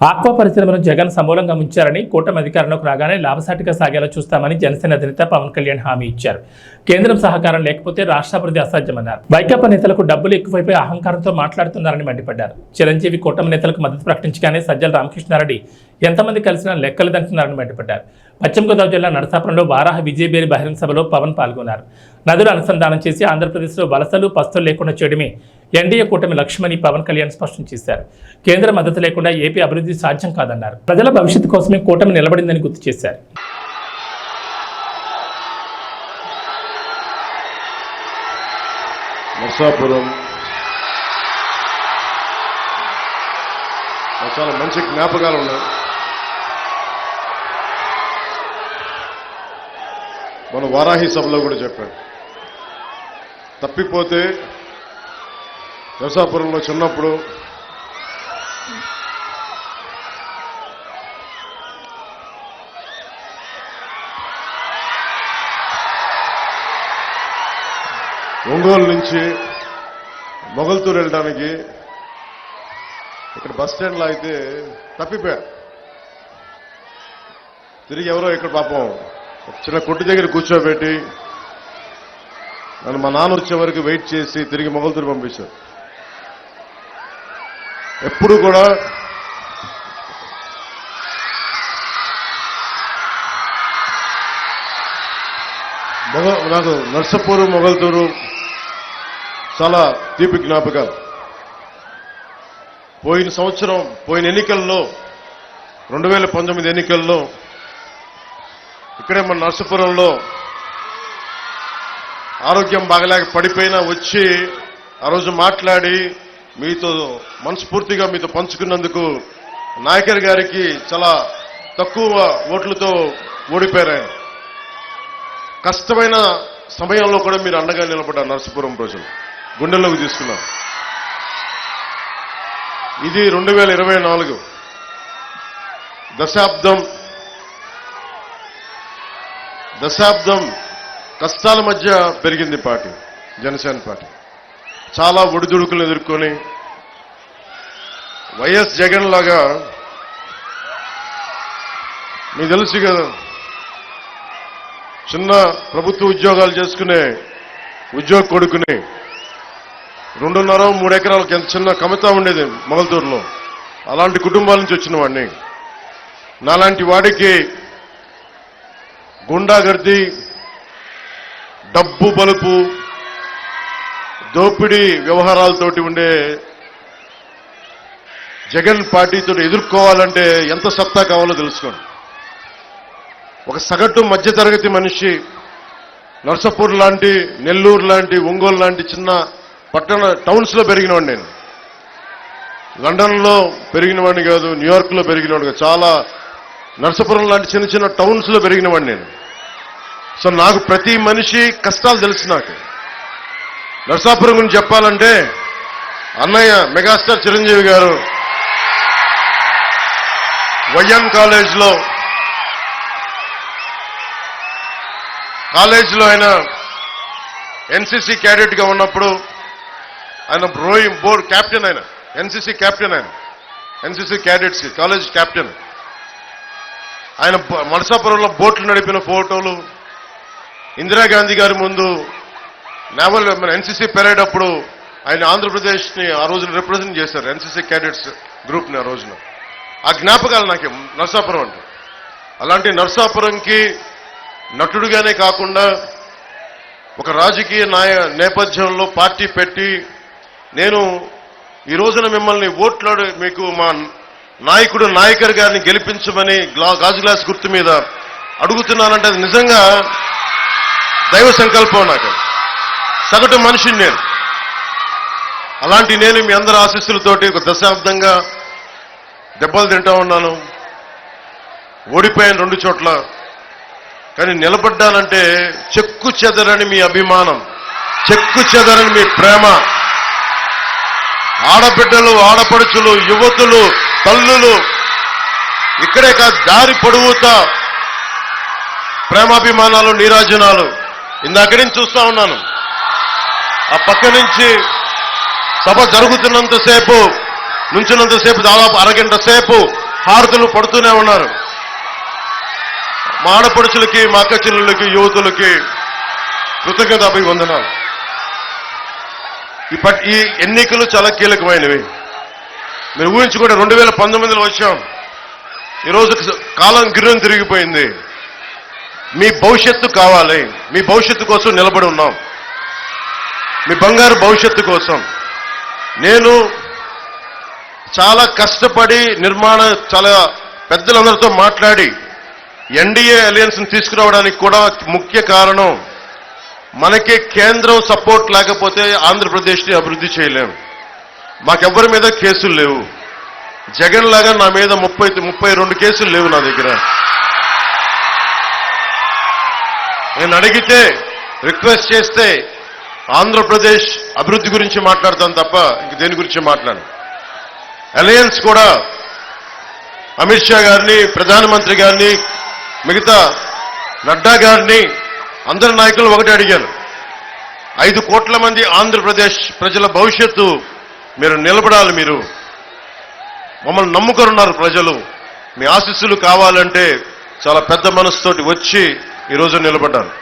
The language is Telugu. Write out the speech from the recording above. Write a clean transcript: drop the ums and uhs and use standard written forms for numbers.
ఆక్వా పరిశ్రమను జగన్ సమూలంగా ముంచారని కూటమి అధికారంలోకి రాగానే లాభసాటిగా సాగేలా చూస్తామని జనసేన అధినేత పవన్ కళ్యాణ్ హామీ ఇచ్చారు. కేంద్రం సహకారం లేకపోతే రాష్ట్రాభివృద్ధి అసాధ్యమన్నారు. వైకాపా నేతలకు డబ్బులు ఎక్కువైపోయి అహంకారంతో మాట్లాడుతున్నారని మండిపడ్డారు. చిరంజీవి కూటమి నేతలకు మద్దతు ప్రకటించగానే సజ్జల రామకృష్ణారెడ్డి ఎంతమంది కలిసినా లెక్కలేదంటున్నారని మండిపడ్డారు. పశ్చిమ గోదావరి జిల్లా నరసాపురంలో వారాహ విజయబేరి బహిరంగ సభలో పవన్ పాల్గొన్నారు. నదులు అనుసంధానం చేసి ఆంధ్రప్రదేశ్లో వలసలు పస్తులు లేకుండా చేయడమే ఎన్డీఏ కూటమి లక్ష్యమని పవన్ కళ్యాణ్ స్పష్టం చేశారు. కేంద్ర మద్దతు లేకుండా ఏపీ అభివృద్ధి సాధ్యం కాదన్నారు. ప్రజల భవిష్యత్తు కోసమే కూటమి నిలబడిందని గుర్తు చేశారు. నరసాపురం చాలా మంచి జ్ఞాపకాలు ఉన్నాయి. మన వారాహి సభలో కూడా చెప్పాను, తప్పిపోతే నరసాపురంలో చిన్నప్పుడు ఒంగోలు నుంచి మొగల్తూరు వెళ్ళడానికి ఇక్కడ బస్ స్టాండ్లో అయితే తప్పిపోయా. తిరిగి ఎవరో ఇక్కడ పాపం ఒక చిన్న కొట్టు దగ్గర కూర్చోబెట్టి నన్ను మా నాన్న వచ్చే వరకు వెయిట్ చేసి తిరిగి మొగల్తూరు పంపించారు. ఎప్పుడు కూడా నాకు నర్సాపురం మొగల్తూరు చాలా తీపి జ్ఞాపకాలు. పోయిన సంవత్సరం పోయిన ఎన్నికల్లో 2019 ఎన్నికల్లో ఇక్కడే మన నర్సాపురంలో ఆరోగ్యం బాగలేక పడిపోయినా వచ్చి ఆ రోజు మాట్లాడి మీతో మనస్ఫూర్తిగా మీతో పంచుకున్నందుకు నాయకర్ గారికి చాలా తక్కువ ఓట్లతో ఓడిపోయారు. ఆయన కష్టమైన సమయంలో కూడా మీరు అండగా నిలబడ్డారు. నర్సాపురం ప్రజలు గుండెల్లోకి తీసుకున్నారు. ఇది 2024 దశాబ్దం కష్టాల మధ్య పెరిగింది పార్టీ, జనసేన పార్టీ. చాలా ఒడిదుడుకులు ఎదుర్కొని వైఎస్ జగన్ లాగా మీకు తెలుసు కదా, చిన్న ప్రభుత్వ ఉద్యోగాలు చేసుకునే ఉద్యోగ కొడుకుని 2.5-3 ఎకరాలకు ఎంత చిన్న కమితా ఉండేది మొగల్తూరులో. అలాంటి కుటుంబాల నుంచి వచ్చిన వాడిని. నాలాంటి వాడికి గుండాగర్ది, డబ్బు బలుపు, దోపిడీ వ్యవహారాలతోటి ఉండే జగన్ పార్టీతో ఎదుర్కోవాలంటే ఎంత సత్తా కావాలో తెలుసుకోండి. ఒక సగటు మధ్యతరగతి మనిషి నర్సాపూర్ లాంటి, నెల్లూరు లాంటి, ఒంగోలు లాంటి చిన్న పట్టణ టౌన్స్లో పెరిగినవాడిని నేను. లండన్లో పెరిగినవాడిని కాదు, న్యూయార్క్లో పెరిగినవాడు కాదు, చాలా నర్సాపురం లాంటి చిన్న చిన్న టౌన్స్లో పెరిగినవాడిని నేను. సో నాకు ప్రతి మనిషి కష్టాలు తెలుసు. నాకు నర్సాపురం గురించి చెప్పాలంటే అన్నయ్య మెగాస్టార్ చిరంజీవి గారు వైఎన్ కాలేజ్లో ఆయన ఎన్సీసీ క్యాడెట్ గా ఉన్నప్పుడు ఆయన రోయింగ్ బోర్డ్ క్యాప్టెన్, ఆయన ఎన్సీసీ క్యాప్టెన్, ఆయన ఎన్సీసీ క్యాడెట్స్ కాలేజ్ క్యాప్టెన్. ఆయన నరసాపురంలో బోట్లు నడిపిన ఫోటోలు, ఇందిరాగాంధీ గారి ముందు నేవల్ ఎన్సీసీ పెరేడ్ అప్పుడు ఆయన ఆంధ్రప్రదేశ్ని ఆ రోజున రిప్రజెంట్ చేశారు, ఎన్సీసీ క్యాడెట్స్ గ్రూప్ని ఆ రోజున. ఆ జ్ఞాపకాలు నాకు నరసాపురం అంటే. అలాంటి నరసాపురంకి నటుడుగానే కాకుండా ఒక రాజకీయ నేపథ్యంలో పార్టీ పెట్టి నేను ఈ రోజున మిమ్మల్ని ఓట్లాడు మీకు మా నాయకుడు నాయకర్ గారిని గెలిపించమని గాజు గ్లాస్ గుర్తు మీద అడుగుతున్నానంటే అది నిజంగా దైవ సంకల్పం. నాకు సగటు మనిషిని నేను. అలాంటి నేను మీ అందరి ఆశీస్సులతోటి ఒక దశాబ్దంగా దెబ్బలు తింటా ఉన్నాను. ఓడిపోయాను 2 చోట్ల. కానీ నిలబడ్డానంటే చెక్కు చెదరని మీ అభిమానం, చెక్కు చెదరని మీ ప్రేమ, ఆడబిడ్డలు, ఆడపడుచులు, యువతులు, తల్లులు, ఇక్కడే కాదు దారి పొడవుతా ప్రేమాభిమానాలు, నీరాజనాలు. ఇందాక నుంచి చూస్తా ఉన్నాను. ఆ పక్క నుంచి సభ జరుగుతున్నంతసేపు నుంచినంతసేపు దాదాపు అరగంట సేపు హారతులు పడుతూనే ఉన్నారు. మా ఆడపడుచులకి, మా అక్క చెల్లెళ్ళకి, యువతులకి కృతజ్ఞతాభివందనాలు. ఈ ఎన్నికలు చాలా కీలకమైనవి. మీరు ఊహించుకుంటే 2019లో వచ్చాం. ఈరోజు కాలం గిర్రం తిరిగిపోయింది. మీ భవిష్యత్తు కావాలి. మీ భవిష్యత్తు కోసం నిలబడి ఉన్నాం. మీ బంగారు భవిష్యత్తు కోసం. నేను చాలా కష్టపడి చాలా పెద్దలందరితో మాట్లాడి ఎన్డీఏ అలయన్స్ని తీసుకురావడానికి కూడా ముఖ్య కారణం, మనకి కేంద్రం సపోర్ట్ లేకపోతే ఆంధ్రప్రదేశ్ని అభివృద్ధి చేయలేం. మాకెవ్వరి మీద కేసులు లేవు. జగన్ లాగా నా మీద 32 కేసులు లేవు నా దగ్గర. నేను అడిగితే, రిక్వెస్ట్ చేస్తే ఆంధ్రప్రదేశ్ అభివృద్ధి గురించి మాట్లాడతాను తప్ప ఇంక దేని గురించి మాట్లాడను. అలయన్స్ కూడా అమిత్ షా గారిని, ప్రధానమంత్రి గారిని, మిగతా నడ్డా గారిని, అందరి నాయకులు ఒకటి అడిగాను. 5 కోట్ల మంది ఆంధ్రప్రదేశ్ ప్రజల భవిష్యత్తు మీరు నిలబడాలి. మీరు మమ్మల్ని నమ్ముకొనున్నారు ప్రజలు. మీ ఆశీస్సులు కావాలంటే చాలా పెద్ద మనసుతోటి వచ్చి ఈరోజు నిలబడ్డాను.